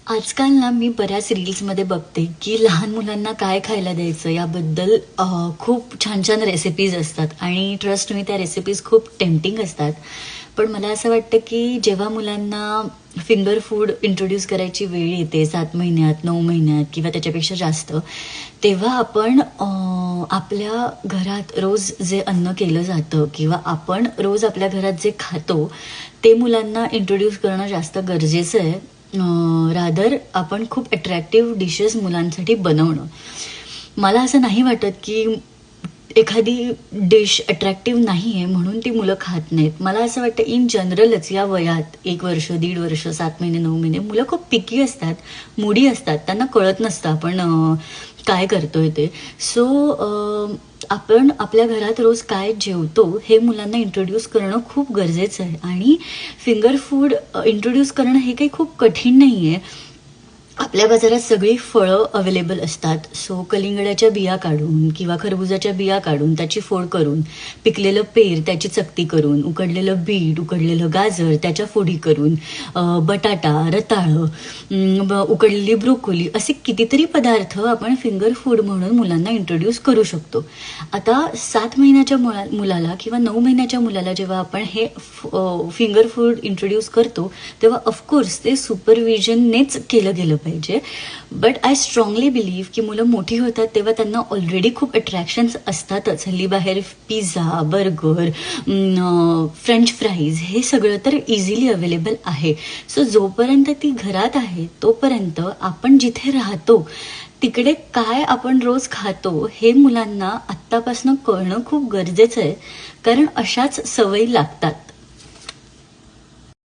आजकाल ना मी बऱ्याच रील्समध्ये बघते की लहान मुलांना काय खायला द्यायचं याबद्दल खूप छान छान रेसिपीज असतात आणि ट्रस्ट मी त्या रेसिपीज खूप टेम्पटिंग असतात. पण मला असं वाटतं की जेव्हा मुलांना फिंगर फूड इंट्रोड्यूस करायची वेळ येते 7 महिन्यात 9 महिन्यात किंवा त्याच्यापेक्षा जास्त, तेव्हा आपण आपल्या घरात रोज जे अन्न केलं जातं किंवा आपण रोज आपल्या घरात जे खातो ते मुलांना इंट्रोड्यूस करणं जास्त गरजेचं आहे. रादर आपण खूप अट्रॅक्टिव्ह डिशेस मुलांसाठी बनवणं. मला असं नाही वाटत की एखादी डिश अट्रॅक्टिव्ह नाही आहे म्हणून ती मुलं खात नाहीत. मला असं वाटतं इन जनरलच या वयात 1 वर्ष, 1.5 वर्ष, 7 महिने, 9 महिने मुलं खूप पिकी असतात, मुडी असतात. त्यांना कळत नसतं आपण काय करतोय ते. सो आपण आपल्या घरात रोज काय जेवतो हे मुलांना इंट्रोड्यूस करणं खूप गरजेचं आहे आणि फिंगर फूड इंट्रोड्यूस करणं हे काही खूप कठीण नाही आहे. आपल्या बाजारात सगळी फळं अवेलेबल असतात. सो कलिंगडाच्या बिया काढून किंवा खरबुजाच्या बिया काढून त्याची फोड करून, पिकलेलं पेर त्याची चकती करून, उकडलेलं बीट, उकडलेलं गाजर त्याच्या फोडी करून, बटाटा, रताळं, उकडलेली ब्रोकोली असे कितीतरी पदार्थ आपण फिंगर फूड म्हणून मुलांना इंट्रोड्यूस करू शकतो. आता 7 महिन्याच्या मुलाला किंवा 9 महिन्याच्या मुलाला जेव्हा आपण हे फिंगर फूड इंट्रोड्यूस करतो तेव्हा ऑफकोर्स ते सुपरविजननेच केलं गेलं पाहिजे. बट आय स्ट्रॉंगली बिलीव्ह की मुलं मोठी होतात तेव्हा त्यांना ऑलरेडी खूप अट्रॅक्शन्स असतातच. हल्ली बाहेर पिझ्झा, बर्गर, फ्रेंच फ्राईज हे सगळं तर इझिली अवेलेबल आहे. सो जोपर्यंत ती घरात आहे तोपर्यंत आपण जिथे राहतो तिकडे काय आपण रोज खातो हे मुलांना आत्तापासून कळणं खूप गरजेचं आहे, कारण अशाच सवयी लागतात.